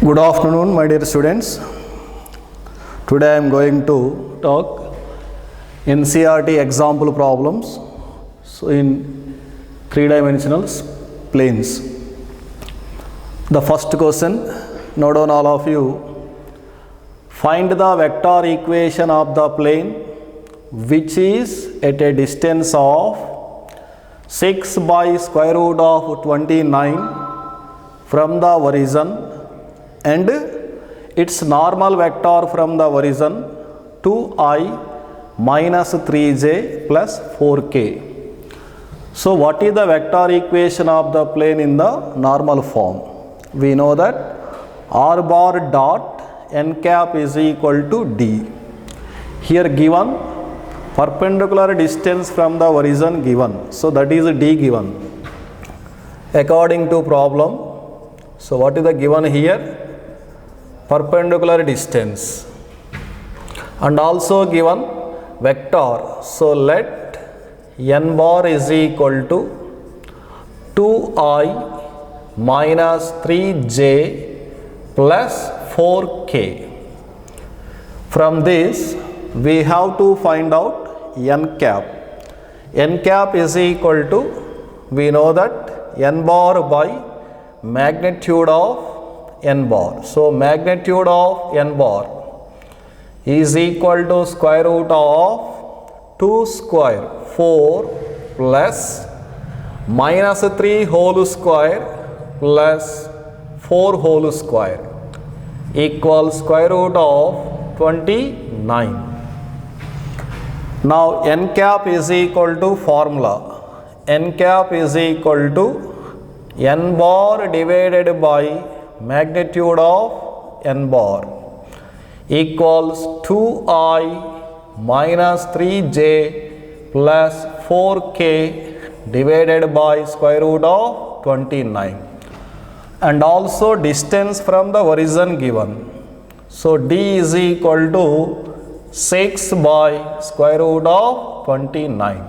Good afternoon, my dear students. Today I am going to talk NCERT example problems. So in three-dimensional planes. The first question, note down all of you. Find the vector equation of the plane which is at a distance of 6 by square root of 29 from the horizon and its normal vector from the horizon 2i minus 3j plus 4k. So what is the vector equation of the plane in the normal form? We know that r bar dot n cap is equal to d. Here given perpendicular distance from the horizon given. So that is d given. According to problem, so what is the given here? Perpendicular distance and also given vector. So let n bar is equal to 2i minus 3j plus 4k. From this we have to find out n cap. N cap is equal to, we know that n bar by magnitude of n bar. So magnitude of n bar is equal to square root of 2 square 4 plus minus 3 whole square plus 4 whole square equals square root of 29. Now n cap is equal to formula. N cap is equal to n bar divided by magnitude of n bar equals 2i minus 3j plus 4k divided by square root of 29 and also distance from the horizon given. So d is equal to 6 by square root of 29.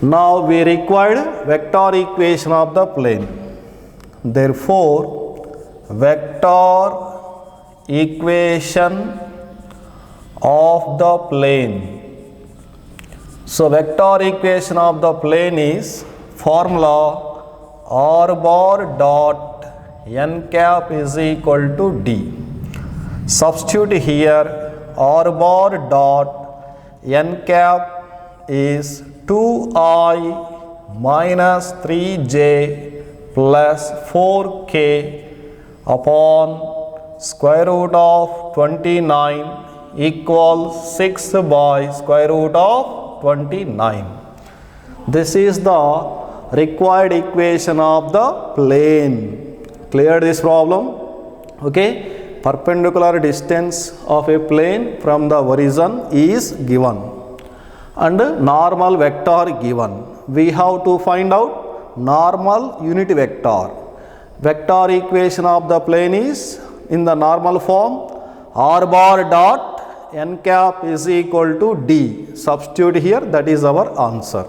Now we required vector equation of the plane. Therefore, vector equation of the plane. So, vector equation of the plane is formula r bar dot n cap is equal to d. Substitute here r bar dot n cap is 2i minus 3j plus 4k upon square root of 29 equals 6 by square root of 29. This is the required equation of the plane. Clear this problem? Okay. Perpendicular distance of a plane from the horizon is given and normal vector given. We have to find out normal unit vector. Vector equation of the plane is in the normal form r bar dot n cap is equal to d. Substitute here, that is our answer.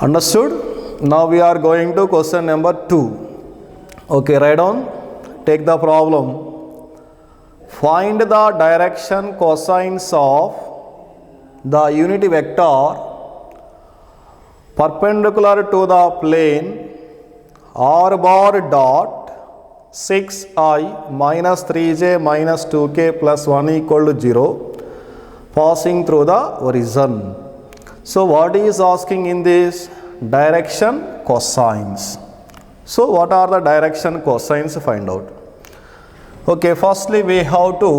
Understood? Now we are going to question number 2. Okay, write down. Take the problem. Find the direction cosines of the unit vector perpendicular to the plane r bar dot 6i minus 3j minus 2k plus 1 equal to 0 passing through the horizon. So what is asking in this? Direction cosines. So what are the direction cosines? Find out. Okay, firstly we have to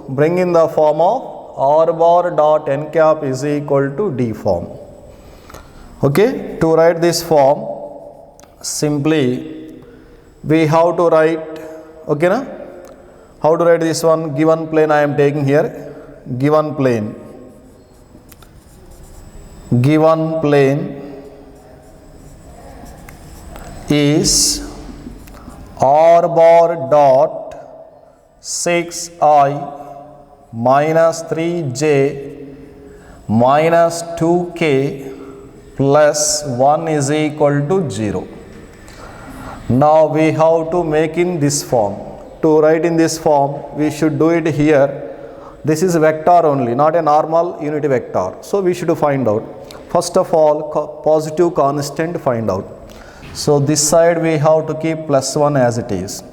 bring in the form of r bar dot n cap is equal to d form. Okay, to write this form, simply we have to write, okay na? How to write this one? Given plane I am taking here. Given plane. Given plane is r bar dot 6i minus 3j minus 2k plus 1 is equal to 0. Now we have to make in this form. To write in this form, we should do it here. This is vector only, not a normal unit vector. So we should find out. First of all, positive constant find out. So this side we have to keep plus 1 as it is.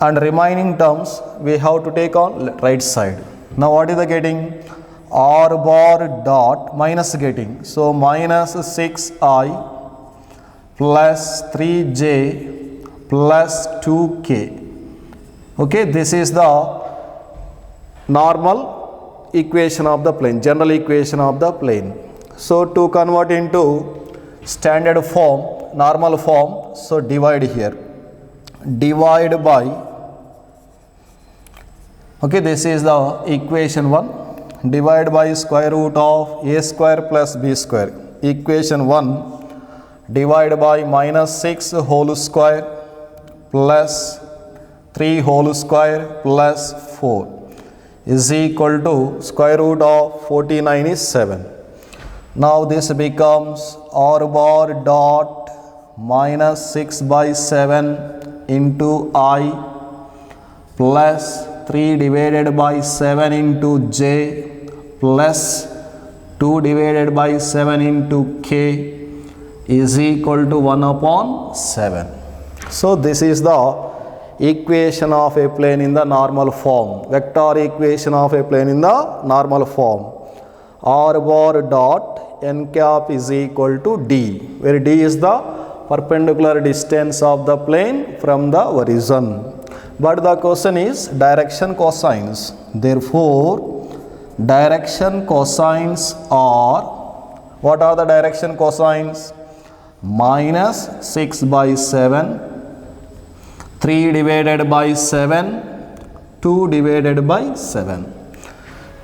And remaining terms we have to take on right side. Now what is the getting? R bar dot minus getting. So minus 6i plus 3j plus 2k. Okay, this is the normal equation of the plane, general equation of the plane. So to convert into standard form, normal form, so divide here. Divide by, okay, this is the equation 1. Divide by square root of a square plus b square. Equation 1, divide by minus 6 whole square plus 3 whole square plus 4 is equal to square root of 49 is 7. Now this becomes r bar dot minus 6 by 7 into I plus 3 divided by 7 into j plus 2 divided by 7 into k is equal to 1 upon 7. So this is the equation of a plane in the normal form, vector equation of a plane in the normal form. R bar dot n cap is equal to d, where d is the perpendicular distance of the plane from the horizon. But the question is direction cosines. Therefore, direction cosines are, what are the direction cosines? Minus 6 by 7, 3 divided by 7, 2 divided by 7.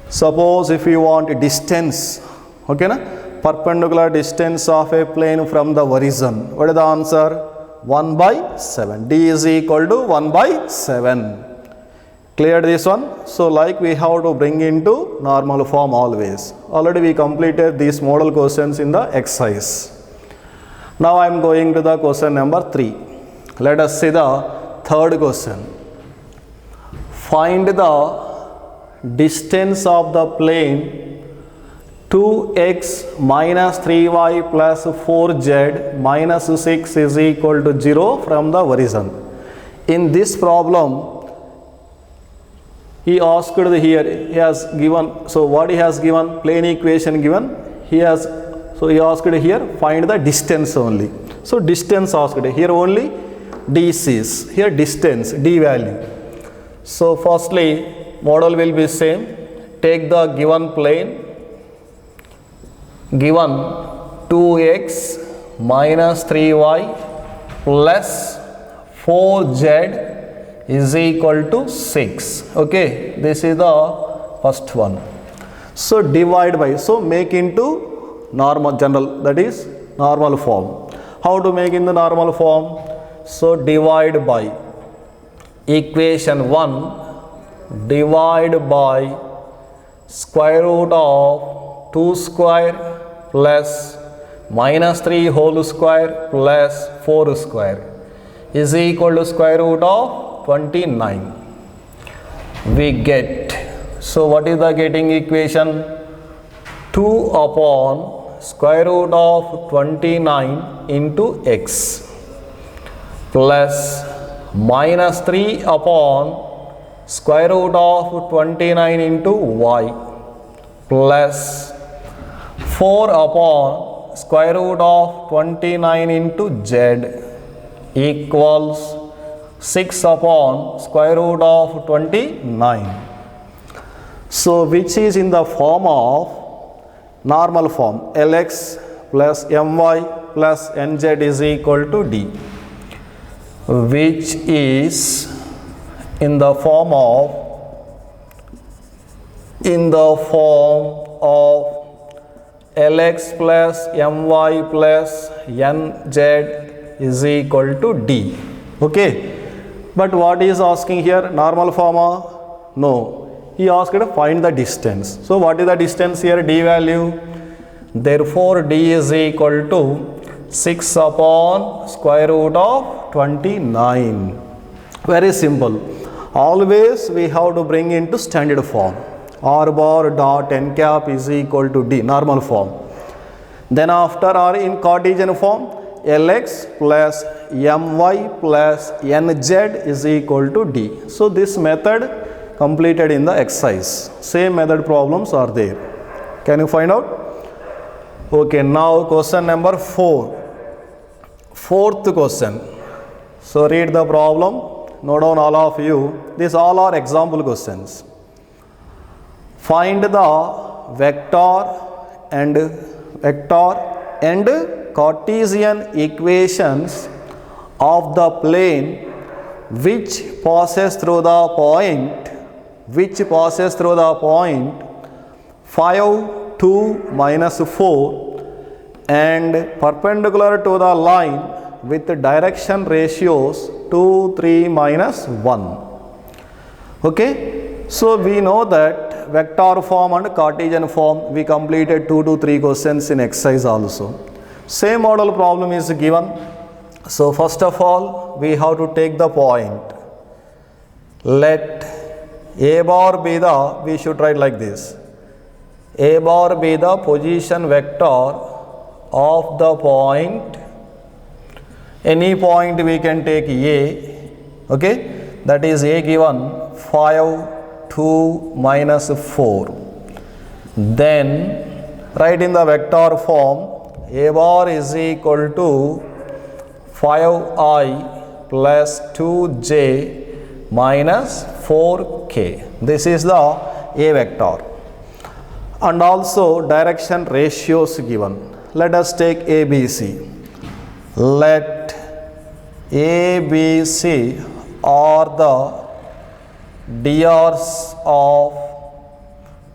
Suppose if you want distance, okay na? Perpendicular distance of a plane from the horizon, what is the answer? 1 by 7. D is equal to 1 by 7. Cleared this one? So like we have to bring into normal form always. Already we completed these model questions in the exercise. Now I am going to the question number 3. Let us see the third question. Find the distance of the plane 2x minus 3y plus 4z minus 6 is equal to 0 from the horizon. In this problem, he asked here, he has given, so what he has given, plane equation given, he has, so he asked here, find the distance only. So distance asked, here only dc's, here distance, d value. So firstly, model will be same. Take the given plane, given 2x minus 3y plus 4z is equal to 6. Okay, this is the first one. So divide by, so make into normal general, that is normal form. How to make in the normal form? So divide by equation 1, divide by square root of 2 square plus minus 3 whole square plus 4 square is equal to square root of 29. We get, so what is the getting equation? 2 upon square root of 29 into x plus minus 3 upon square root of 29 into y plus 4 upon square root of 29 into z equals 6 upon square root of 29. So which is in the form of normal form, Lx plus my plus nz is equal to d, which is in the form of Lx plus my plus nz is equal to d. Okay, but what is asking here? Normal form? No, he asked to find the distance. So what is the distance here? D value. Therefore d is equal to 6 upon square root of 29. Very simple. Always we have to bring into standard form. R bar dot n cap is equal to D, normal form. Then after R in Cartesian form, Lx plus My plus Nz is equal to D. So this method completed in the exercise. Same method problems are there. Can you find out? Okay, now question number 4. Fourth question. So read the problem. Note down all of you. These all are example questions. Find the vector and Cartesian equations of the plane which passes through the point 5, 2, minus 4 and perpendicular to the line with direction ratios 2, 3, minus 1. Okay, so we know that vector form and Cartesian form we completed 2 to 3 questions in exercise also. Same model problem is given. So first of all we have to take the point. Let A bar be the, we should write like this, A bar be the position vector of the point. Any point we can take A, okay, that is A given 5, 2, minus 4. Then write in the vector form, A bar is equal to 5i plus 2j minus 4k. This is the A vector. And also direction ratios given. Let us take ABC. Let ABC are the DRs of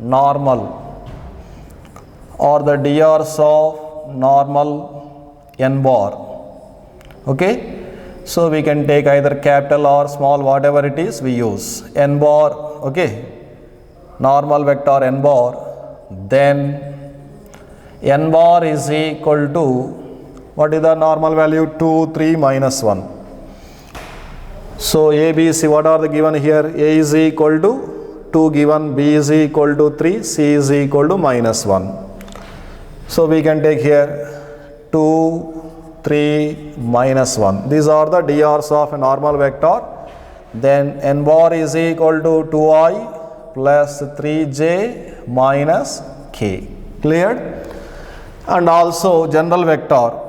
normal or the DRs of normal n bar. Okay, so we can take either capital or small, whatever it is we use. N bar, okay, normal vector n bar. Then n bar is equal to, what is the normal value? 2, 3, minus 1. So A, B, C, what are the given here? A is equal to 2 given, B is equal to 3, C is equal to minus 1. So we can take here 2, 3, minus 1. These are the DRs of a normal vector. Then n bar is equal to 2i plus 3j minus k. Cleared? And also general vector.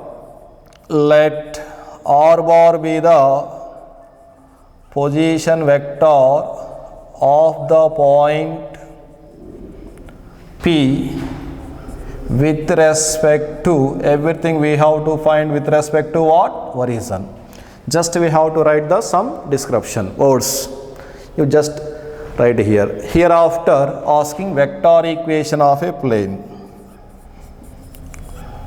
Let R bar be the position vector of the point P with respect to, everything we have to find with respect to what? Horizon. Just we have to write the some description words. You just write here. Hereafter asking vector equation of a plane.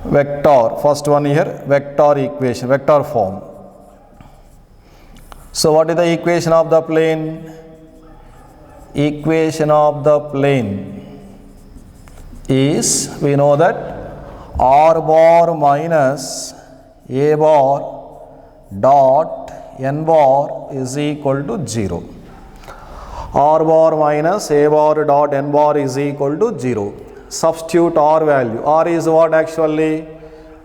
Vector, first one here, vector equation, vector form. So what is the equation of the plane? Equation of the plane is, we know that R bar minus A bar dot n bar is equal to 0. R bar minus A bar dot n bar is equal to 0. Substitute R value. R is what actually?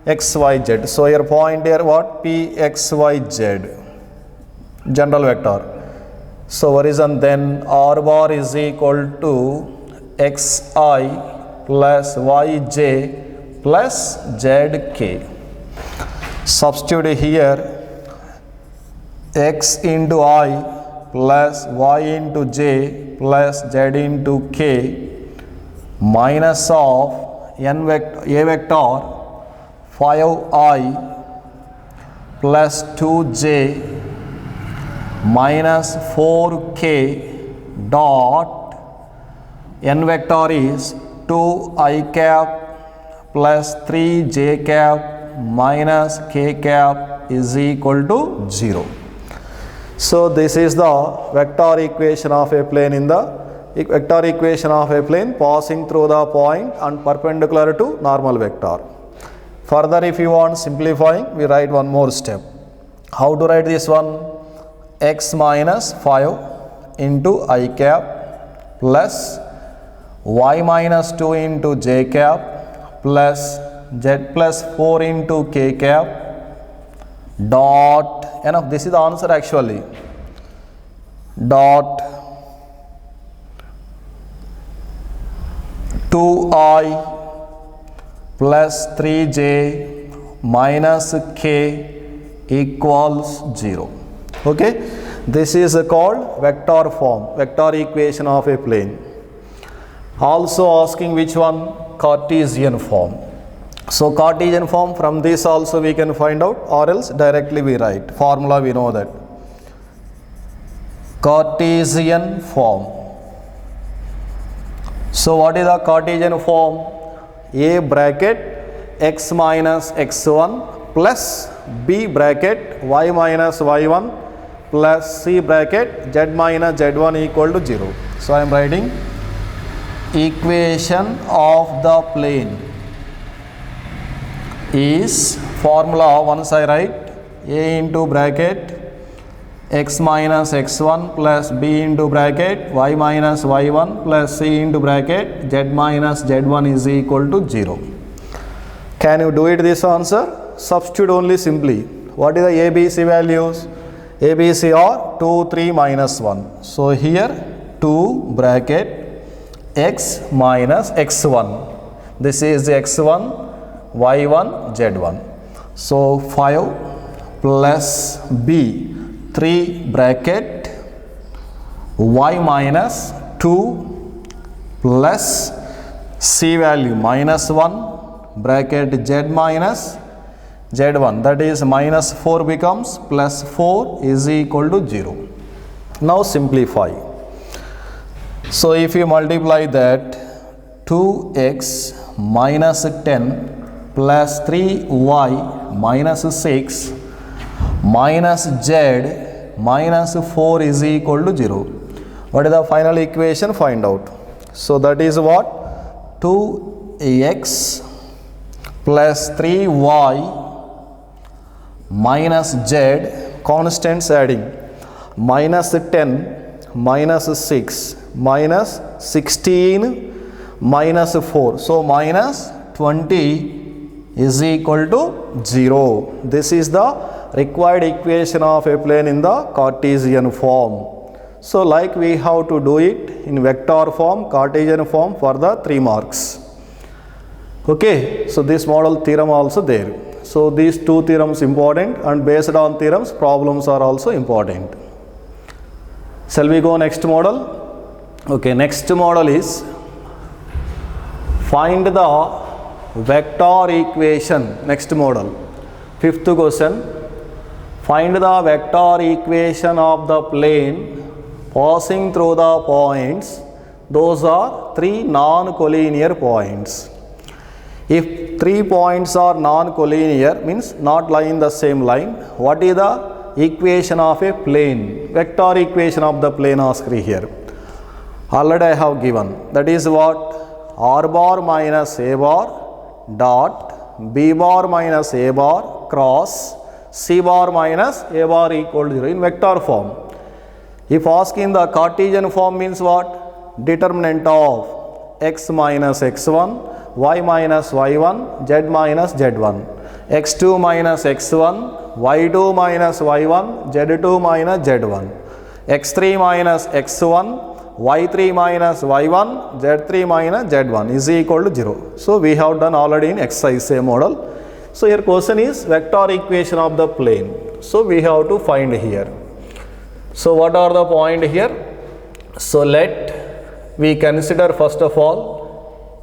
X, Y, Z. So your point here what? P, X, Y, Z. General vector. So horizon, then R bar is equal to Xi plus Yj plus Zk. Substitute here X into I plus Y into J plus Z into K minus of n vector, A vector 5i plus 2j minus 4k dot n vector is 2i cap plus 3j cap minus k cap is equal to 0. So this is the vector equation of a plane in the vector equation of a plane passing through the point and perpendicular to normal vector. Further, if you want simplifying, we write one more step. How to write this one? X minus 5 into I cap plus y minus 2 into j cap plus z plus 4 into k cap dot, enough, this is the answer actually, dot 2i plus 3j minus k equals 0. Okay, this is called vector form, vector equation of a plane. Also asking which one? Cartesian form. So Cartesian form, from this also we can find out, or else directly we write formula, we know that. Cartesian form. So what is the Cartesian form? A bracket x minus x1 plus b bracket y minus y1 plus c bracket z minus z1 equal to 0. So I am writing equation of the plane is formula, once I write a into bracket x minus x1 plus b into bracket y minus y1 plus c into bracket z minus z1 is equal to 0. Can you do it this answer? Substitute only simply. What is the ABC values? ABC are 2, 3, minus 1. So here 2 bracket x minus x1. This is x1, y1, z1. So 5 plus b, 3 bracket y minus 2 plus c value minus 1 bracket z minus z1, that is minus 4 becomes plus 4 is equal to 0. Now simplify. So if you multiply that, 2x minus 10 plus 3y minus 6 minus z minus 4 is equal to 0. What is the final equation? Find out. So that is what? 2x plus 3y minus z, constants adding, minus 10 minus 6 minus 16 minus 4. So minus 20 is equal to 0. This is the required equation of a plane in the Cartesian form. So like we have to do it in vector form, Cartesian form for the 3 marks. Okay, so this model theorem also there. So these 2 theorems important, and based on theorems problems are also important. Shall we go next model? Okay, next model is find the vector equation. Next model, 5th question. Find the vector equation of the plane passing through the points. Those are 3 non-collinear points. If 3 points are non-collinear, means not lying in the same line, what is the equation of a plane? Vector equation of the plane asked here. Already I have given. That is what? R bar minus A bar dot B bar minus A bar cross C bar minus A bar equal to 0 in vector form. If asked in the Cartesian form, means what? Determinant of x minus x1, y minus y1, z minus z1, x2 minus x1, y2 minus y1, z2 minus z1, x3 minus x1, y3 minus y1, z3 minus z1 is equal to 0. So we have done already in exercise same model. So here question is vector equation of the plane. So we have to find here. So what are the point here? So let we consider first of all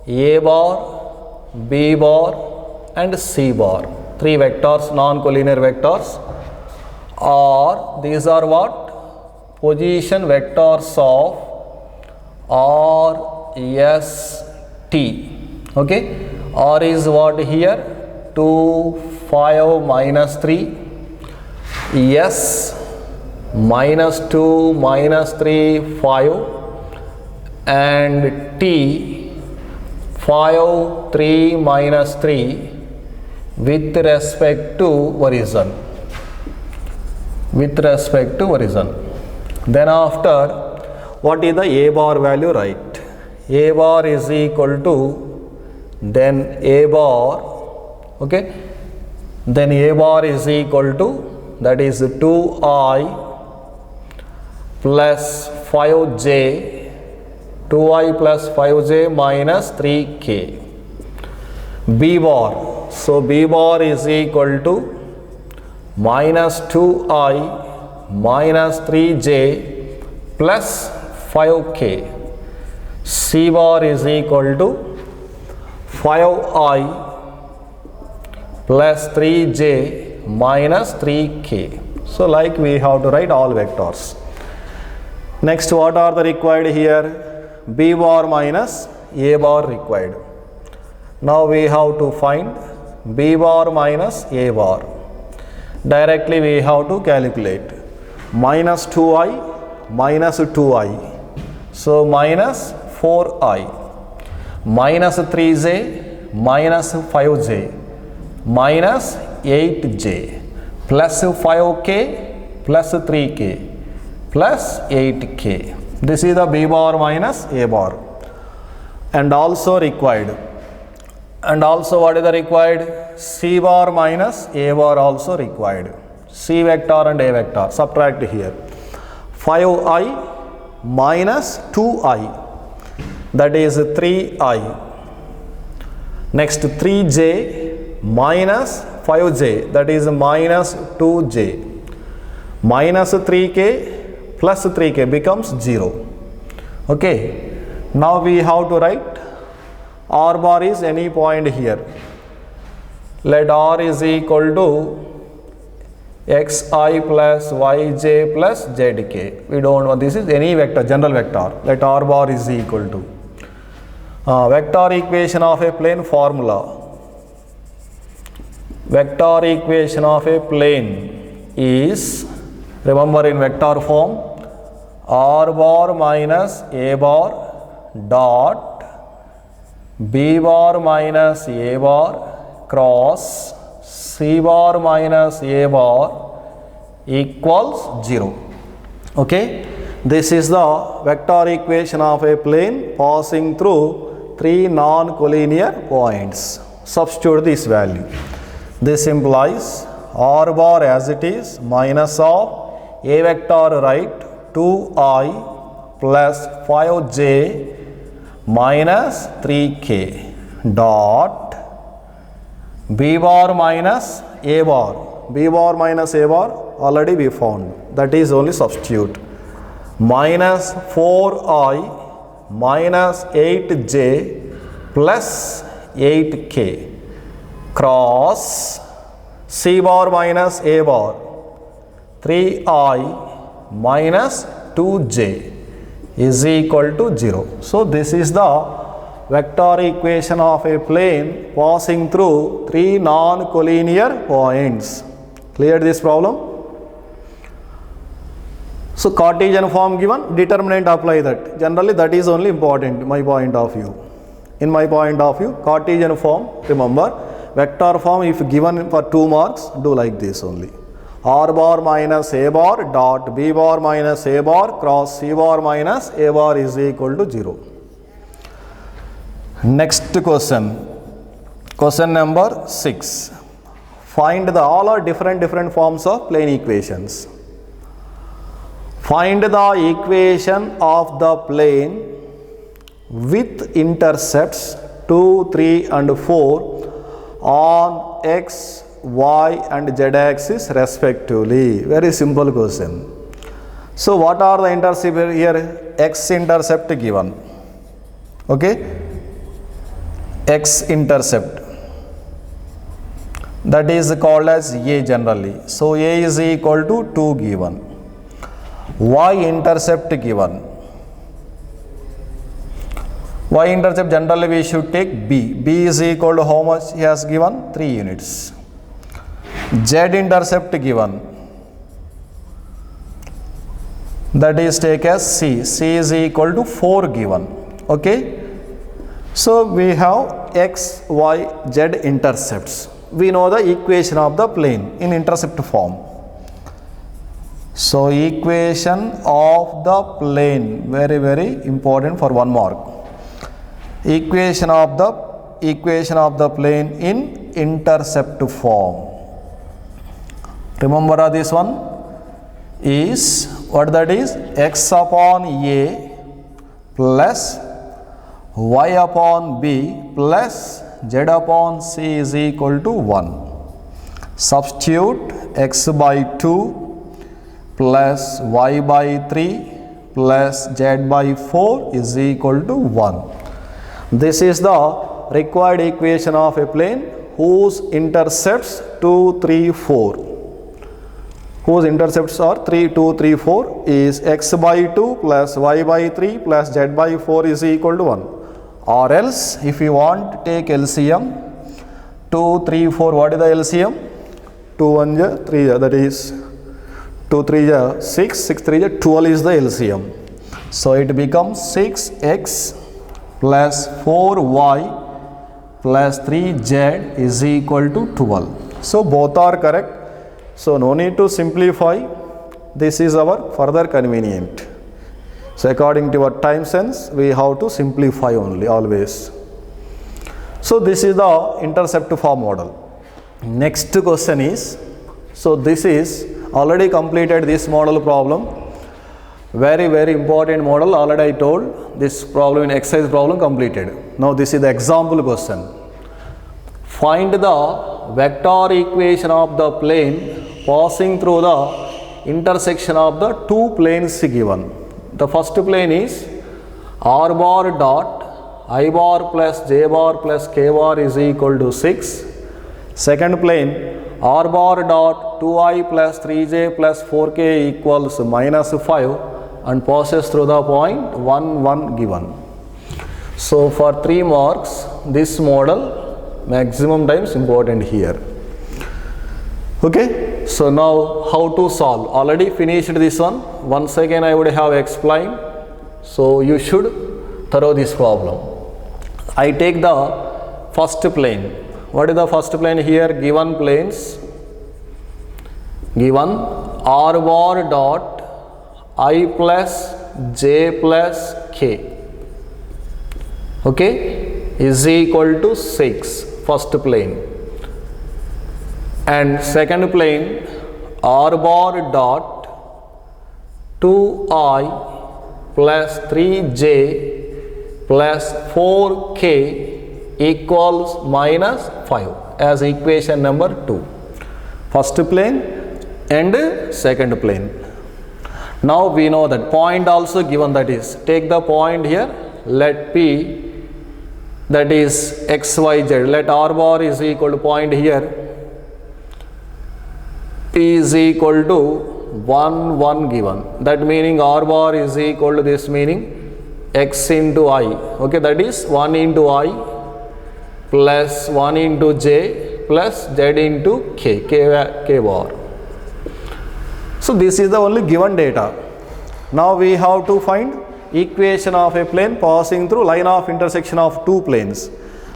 A bar, B bar and C bar. 3 vectors, non-collinear vectors, or these are what? Position vectors of R, S, T. Okay, R is what here? 2, 5, minus 3. S, minus 2, minus 3, 5. And T, 5, 3, minus 3 with respect to horizon. with respect to horizon. Then after, what is the a bar value? Right, a bar is equal to, then a bar, okay, then a bar is equal to, that is 2i plus 5j, 2i plus 5j minus 3k. B bar, so B bar is equal to minus 2i minus 3j plus 5k. C bar is equal to 5i plus 3j minus 3k. So like we have to write all vectors. Next, what are the required here? B bar minus a bar required. Now we have to find B bar minus a bar. Directly we have to calculate. Minus 2i minus 2i. So minus 4i. Minus 3j minus 5j minus 8j plus 5k plus 3k plus 8k. This is the B bar minus a bar. And also required. And also what is the required? C bar minus a bar also required. C vector and a vector. Subtract here. 5i minus 2i, that is 3i. Next 3j minus 5j, that is minus 2j. Minus 3k plus 3k becomes 0. Okay. Now we have to write R bar is any point here. Let R is equal to xi plus yj plus zk. We don't know, this is any vector, general vector. Let R bar is equal to vector equation of a plane formula. Vector equation of a plane is, remember in vector form, R bar minus a bar dot B bar minus a bar cross C bar minus a bar equals 0. Okay. This is the vector equation of a plane passing through 3 non-collinear points. Substitute this value. This implies R bar as it is minus of a vector, right, 2i plus 5j minus 3k dot B bar minus a bar. B bar minus a bar already we found, that is only substitute. Minus 4i minus 8j plus 8k cross C bar minus a bar 3i minus 2j is equal to 0. So this is the vector equation of a plane passing through 3 non-collinear points. Clear this problem? So Cartesian form given, determinant apply that. Generally that is only important, my point of view. In my point of view, Cartesian form, remember, vector form if given for 2 marks, do like this only. R bar minus a bar dot B bar minus a bar cross C bar minus a bar is equal to 0. Next question. Question number 6. Find the, all are different forms of plane equations. Find the equation of the plane with intercepts 2, 3 and 4 on x, y and z axis respectively. Very simple question. So what are the intercept here? X intercept given. Okay. X intercept, that is called as A generally. So A is equal to 2 given. Y intercept given. Y intercept generally we should take B. B is equal to how much he has given? 3 units. Z intercept given, that is take as C. C is equal to 4 given. Okay. So we have x, y, z intercepts. We know the equation of the plane in intercept form. So equation of the plane, very very important for 1 mark. Equation of the plane in intercept form. Remember this one is what that is, x upon a plus y upon b plus z upon c is equal to 1. Substitute x by 2 plus y by 3 plus z by 4 is equal to 1. This is the required equation of a plane whose intercepts 2, 3, 4. Whose intercepts are 3, 2, 3, 4 is x by 2 plus y by 3 plus z by 4 is equal to 1. Or else if you want to take LCM, 2, 3, 4, what is the LCM? 2, 1, 3, that is 2, 3, 6, 6, 3, 12 is the LCM. So it becomes 6x plus 4y plus 3z is equal to 12. So both are correct. So no need to simplify. This is our further convenient. So according to our time sense, we have to simplify only always. So this is the intercept form model. Next question is, so this is already completed this model problem. Very very important model, already I told this problem in exercise problem completed. Now this is the example question. Find the vector equation of the plane passing through the intersection of the two planes given. The first plane is r bar dot I bar plus j bar plus k bar is equal to 6. Second plane r bar dot 2i plus 3j plus 4k equals minus 5 and passes through the point 1, 1 given. So for 3 marks this model maximum times important here. Okay, so now how to solve? Already finished this one. Once again I would have explained. So you should thorough this problem. I take the first plane. What is the first plane here? Given planes. Given r bar dot I plus j plus k. Okay, is equal to 6. First plane. And second plane r bar dot 2i plus 3j plus 4k equals minus 5 as equation number 2. First plane and second plane. Now we know that point also given, that is take the point here, let p that is x, y, z, let r bar is equal to point here, p is equal to 1, 1 given. That meaning r bar is equal to this meaning x into I. Okay, that is 1 into I plus 1 into j plus z into k bar. So this is the only given data. Now we have to find equation of a plane passing through line of intersection of two planes.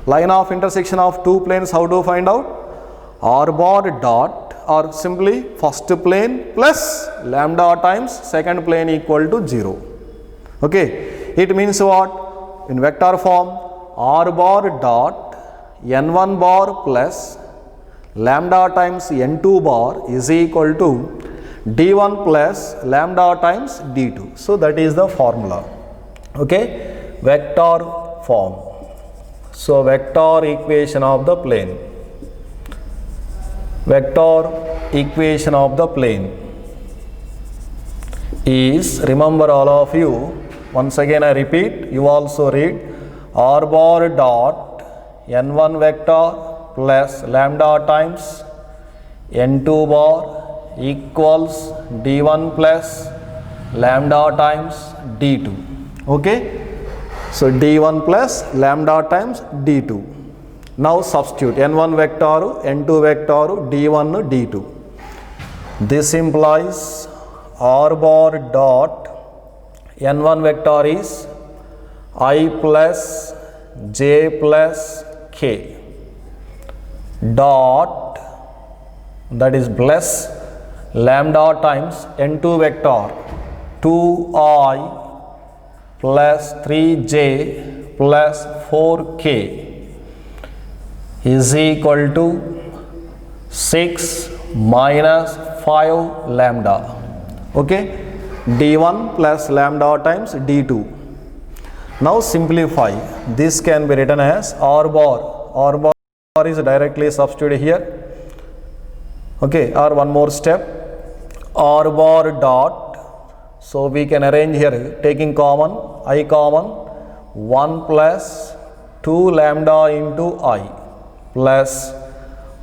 Line of intersection of two planes, how to find out? R bar dot or simply first plane plus lambda times second plane equal to 0. Okay, it means what? In vector form, r bar dot n1 bar plus lambda times n2 bar is equal to d1 plus lambda times d2. So that is the formula. Okay, vector form. So vector equation of the plane. Vector equation of the plane is, remember all of you, once again I repeat, you also read r bar dot n1 vector plus lambda times n2 bar equals d1 plus lambda times d2. Okay, so d1 plus lambda times d2. Now substitute n1 vector, n2 vector, d1, d2. This implies r bar dot n1 vector is I plus j plus k dot, that is plus lambda times n2 vector 2i plus 3j plus 4k is equal to 6 minus 5 lambda. Okay, d1 plus lambda times d2. Now simplify. This can be written as r bar. R bar is directly substituted here. Okay, or one more step, r bar dot. So we can arrange here taking common, I common, 1 plus 2 lambda into I plus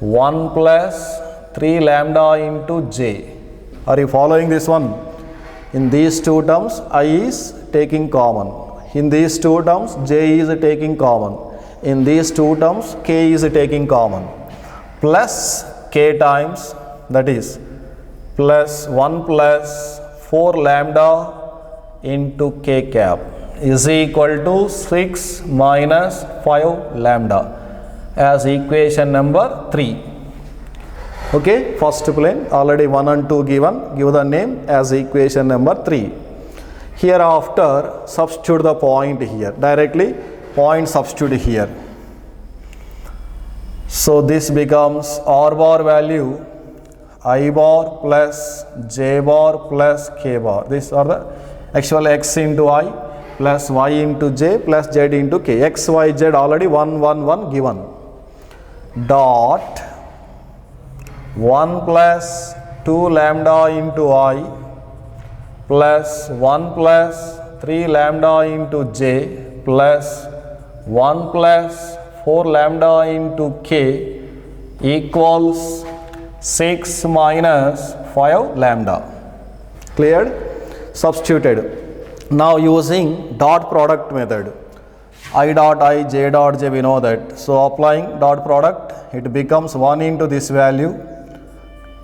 1 plus 3 lambda into j. Are you following this one? In these two terms, I is taking common. In these two terms, j is taking common. In these two terms, k is taking common. Plus k times, that is plus 1 plus 4 lambda into k cap is equal to 6 minus 5 lambda as equation number 3. Okay, first plane already 1 and 2 given, give the name as equation number 3. Hereafter substitute the point here, directly point substitute here. So this becomes r bar value I bar plus j bar plus k bar. These are the actual x into I plus y into j plus z into k. X, y, z already 1, 1, 1 given. Dot 1 plus 2 lambda into I plus 1 plus 3 lambda into j plus 1 plus 4 lambda into k equals 6 minus 5 lambda. Cleared? Substituted. Now using dot product method, I dot I, j dot j, we know that. So applying dot product, it becomes 1 into this value,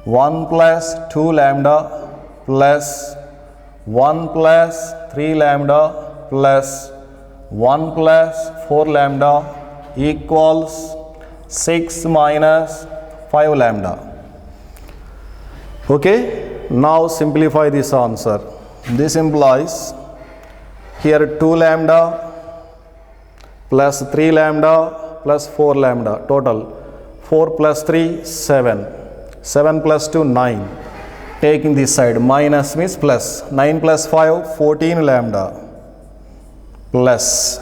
1 plus 2 lambda plus 1 plus 3 lambda plus 1 plus 4 lambda equals 6 minus 5 lambda. Okay, now simplify this answer. This implies here 2 lambda plus 3 lambda plus 4 lambda, total 4 plus 3, 7. 7 plus 2, 9. Taking this side, minus means plus. 9 plus 5, 14 lambda plus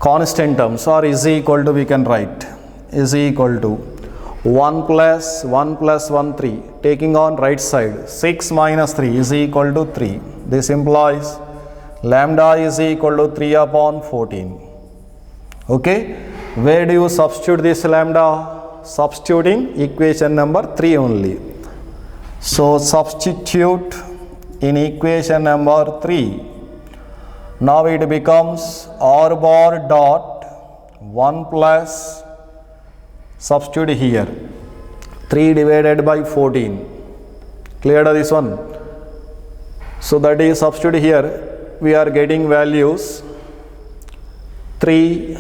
constant terms, or is equal to, we can write, is equal to 1 plus 1 plus 1, 3. Taking on right side, 6 minus 3 is equal to 3. This implies lambda is equal to 3 upon 14. Okay, where do you substitute this lambda? Substituting equation number 3 only. So substitute in equation number 3. Now it becomes r bar dot 1 plus, substitute here, 3 divided by 14. Clear this one? So that is substitute here, we are getting values 3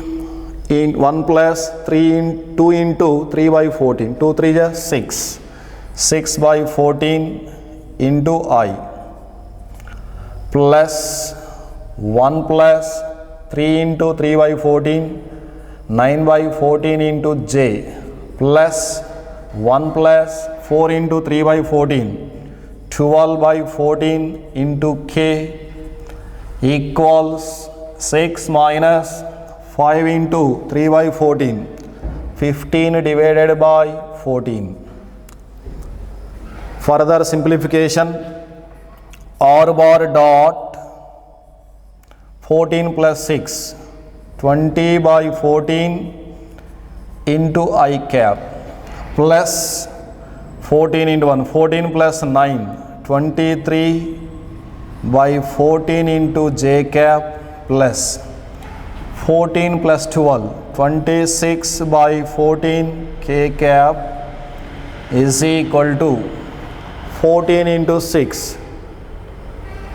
in 1 plus 3 in 2 into 3 by 14. 2 3 is 6. 6 by 14 into I plus 1 plus 3 into 3 by 14, 9 by 14 into j plus 1 plus 4 into 3 by 14, 12 by 14 into k equals 6 minus 5 into 3 by 14, 15 divided by 14. Further simplification, r bar dot 14 plus 6, 20 by 14 into I cap plus 14 into 1, 14 plus 9, 23 by 14 into j cap plus 14 plus 12, 26 by 14 k cap is equal to 14 into 6.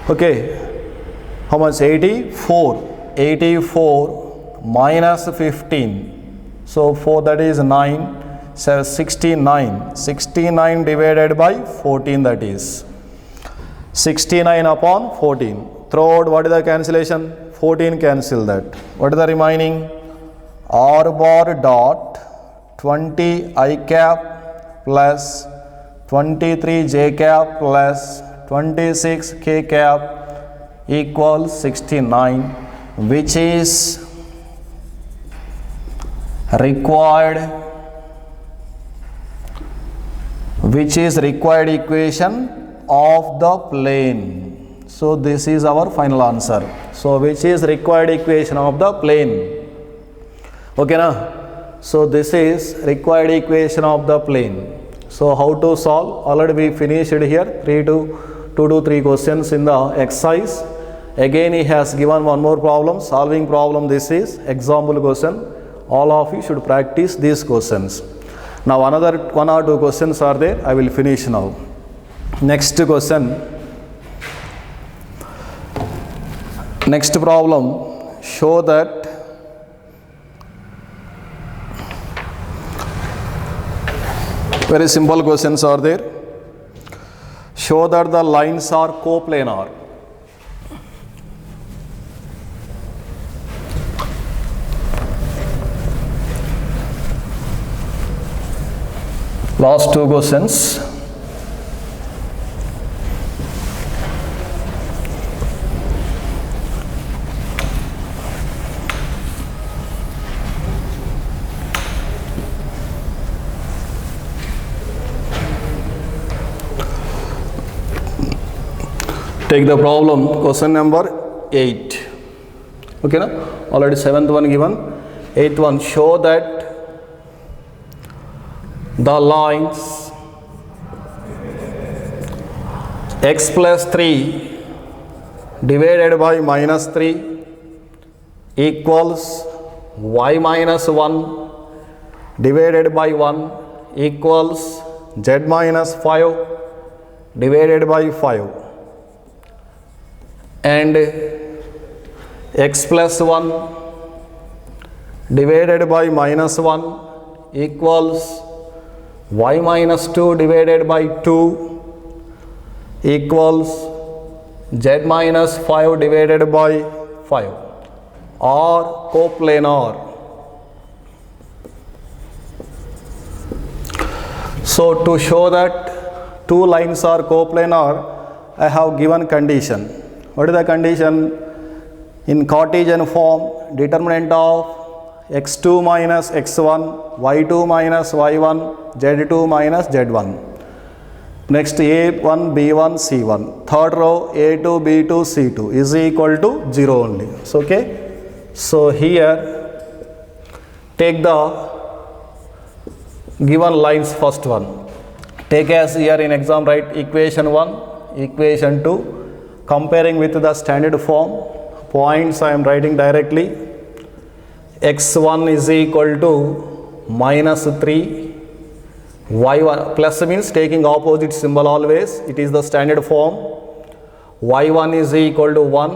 Okay, how much? 84. 84 minus 15. So 4, that is 9. 69 divided by 14, that is 69 upon 14. Throughout, what is the cancellation? 14 cancel that. What is the remaining? R bar dot 20 I cap plus 23 j cap plus 26 k cap equals 69, which is required equation of the plane. So this is our final answer. So which is required equation of the plane? Okay na? So this is required equation of the plane. So how to solve? Already we finished here 2 to 3 questions in the exercise. Again he has given one more problem, solving problem. This is example question. All of you should practice these questions. Now another 1 or 2 questions are there. I will finish now. Next question. Next problem. Show that very simple questions are there. Show that the lines are coplanar. Last 2 questions. Take the problem, question number 8. Okay, na? Already 7th one given. 8th one, show that the lines x plus 3 divided by minus 3 equals y minus 1 divided by 1 equals z minus 5 divided by 5, and x plus 1 divided by minus 1 equals y minus 2 divided by 2 equals z minus 5 divided by 5 are coplanar. So to show that 2 lines are coplanar, I have given condition. What is the condition? In Cartesian form, determinant of x2 minus x1, y2 minus y1, z2 minus z1. Next, a1, b1, c1. Third row, a2, b2, c2 is equal to 0 only. So, okay. So here, take the given lines first one. Take as here in exam, write equation 1, equation 2. Comparing with the standard form, points I am writing directly. x1 is equal to minus 3, y1 plus means taking opposite symbol always, it is the standard form. y1 is equal to 1,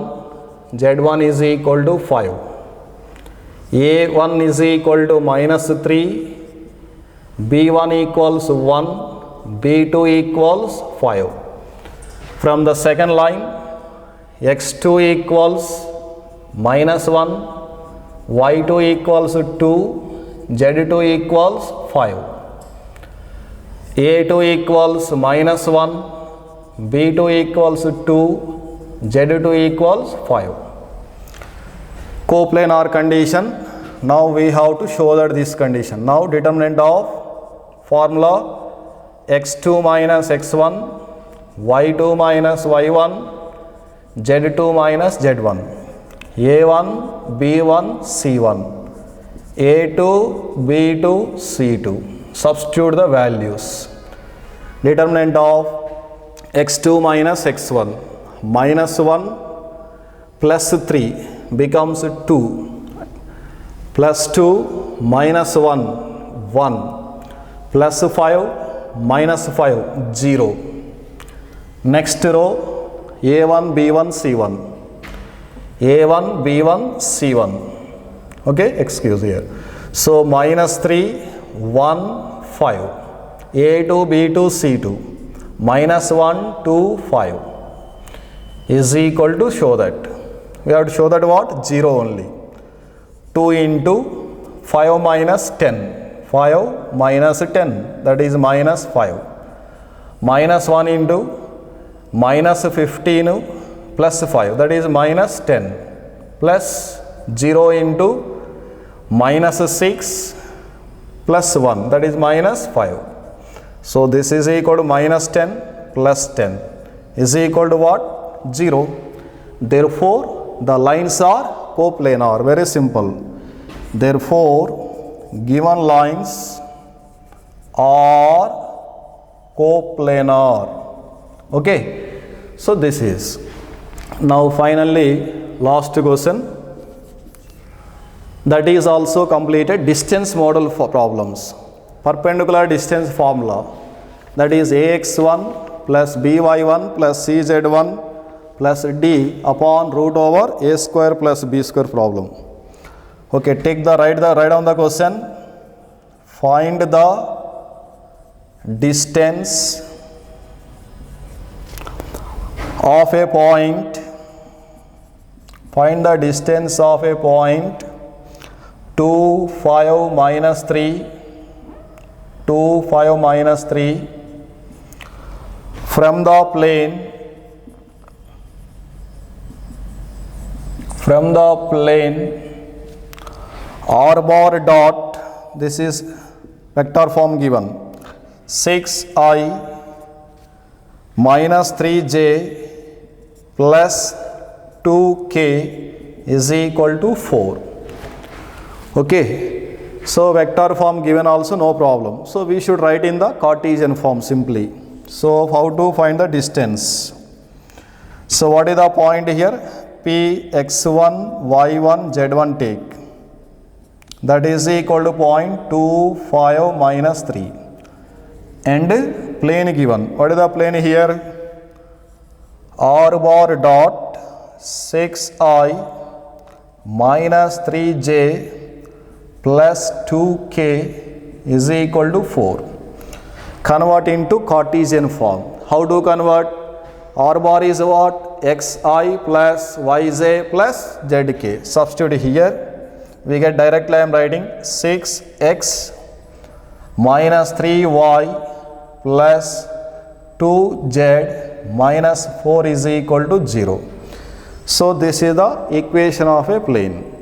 z1 is equal to 5. a1 is equal to minus 3, b1 equals 1, b2 equals 5. From the second line, x2 equals minus 1, y2 equals 2, z2 equals 5. a2 equals minus 1, b2 equals 2, z2 equals 5. Coplanar condition. Now we have to show that this condition. Now determinant of formula x2 minus x1, y2 minus y1, z2 minus z1, a1, b1, c1, a2, b2, c2. Substitute the values. Determinant of x2 minus x1, minus 1 plus 3 becomes 2, plus 2 minus 1, 1, plus 5 minus 5, 0. Next row, a1, b1, c1, a1, b1, c1. Okay, excuse here. So minus 3, 1, 5. A2, B2, C2. Minus 1, 2, 5 is equal to show that. We have to show that what? 0 only. 2 into 5 minus 10. 5 minus 10, that is minus 5. Minus 1 into minus 15 plus 5, that is minus 10. Plus 0 into minus 6 plus 1, that is minus 5. So this is equal to minus 10 plus 10 is equal to what? 0. Therefore, the lines are coplanar. Very simple. Therefore, given lines are coplanar. Okay. So this is. Now finally, last question. That is also completed distance model for problems. Perpendicular distance formula, that is ax1 plus by1 plus cz1 plus d upon root over a square plus b square problem. Okay, take the write down the question. Find the distance of a point. Find the distance of a point 2, 5, minus 3, 2, 5, minus 3 from the plane r bar dot, this is vector form given, 6i minus 3j plus 2k is equal to 4. Okay, so vector form given also no problem. So we should write in the Cartesian form simply. So how to find the distance? So what is the point here? P x1, y1, z1 take. That is equal to point 2, 5, minus 3. And plane given. What is the plane here? R bar dot 6i minus 3j plus 2k is equal to 4. Convert into Cartesian form. How to convert? R bar is what? xi plus yj plus zk. Substitute here. We get directly I am writing 6x minus 3y plus 2z minus 4 is equal to 0. So this is the equation of a plane.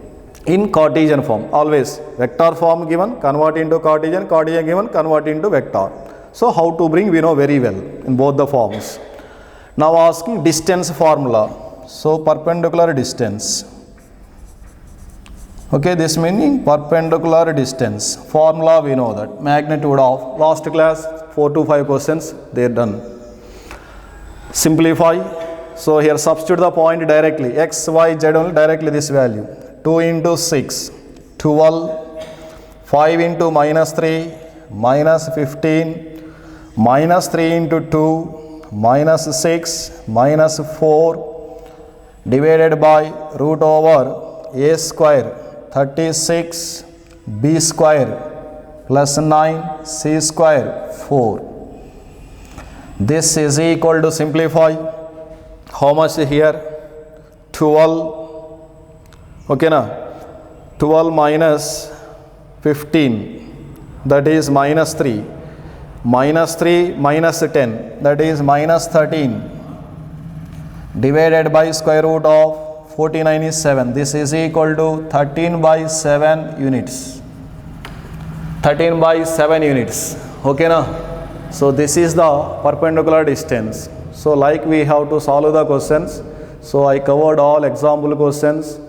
In Cartesian form, always vector form given, convert into Cartesian, Cartesian given, convert into vector. So how to bring, we know very well in both the forms. Now asking distance formula. So perpendicular distance. Okay, this meaning perpendicular distance. Formula we know that. Magnitude of, last class 4 to 5 questions, they are done. Simplify. So here substitute the point directly. X, Y, Z only directly this value. 2 into 6, 12, 5 into minus 3, minus 15, minus 3 into 2, minus 6, minus 4, divided by root over a square, 36, b square, plus 9, c square, 4. This is equal to simplify. How much here? 12. Okay, na? 12 minus 15, that is minus 3. Minus 3 minus 10, that is minus 13. Divided by square root of 49 is 7. This is equal to 13 by 7 units. 13 by 7 units. Okay, na? So this is the perpendicular distance. So like we have to solve the questions. So I covered all example questions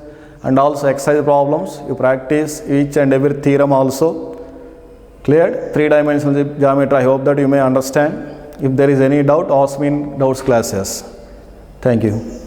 and also exercise problems. You practice each and every theorem also. Cleared? 3-dimensional geometry. I hope that you may understand. If there is any doubt, ask me in doubts classes. Thank you.